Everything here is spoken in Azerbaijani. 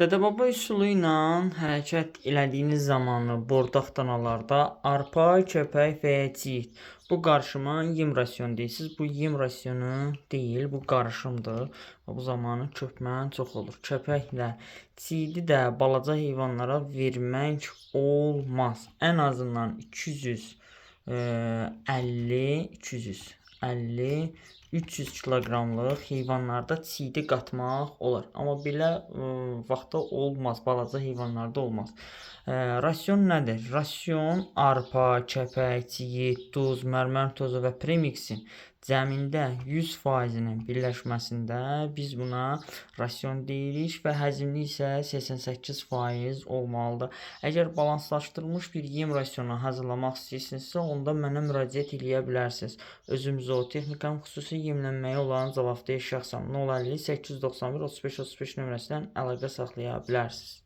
Dədə-baba üsulu ilə hərəkət elədiyiniz zamanı bordaq danalarda arpa, köpək və ya ciyid bu qarışıma yem rasionu deyirsiniz. Bu yem rasionu deyil, bu qarışımdır. Bu zamanı köpmən çox olur. Köpəklə ciyidi də balaca heyvanlara vermək olmaz. Ən azından 250 300 kiloqramlıq heyvanlarda çiyidi qatmaq olar. Amma belə vaxtda olmaz, balaca heyvanlarda olmaz. Rasion nədir? Rasion arpa, kəpək, çiyid, duz, mərmər tozu və premiksin cəmində 100%-nin birləşməsində biz buna rasion deyirik və həzmli isə 88% olmalıdır. Əgər balanslaşdırılmış bir yem rasionu hazırlamaq istəyirsinizsə, onda mənə müraciət eləyə bilərsiniz. Özüm zootexnikam, xüsusi yemlənməyə olan cavabdeh şəxsəm. 050 891 35 35 nömrəsindən əlaqə saxlaya bilərsiniz.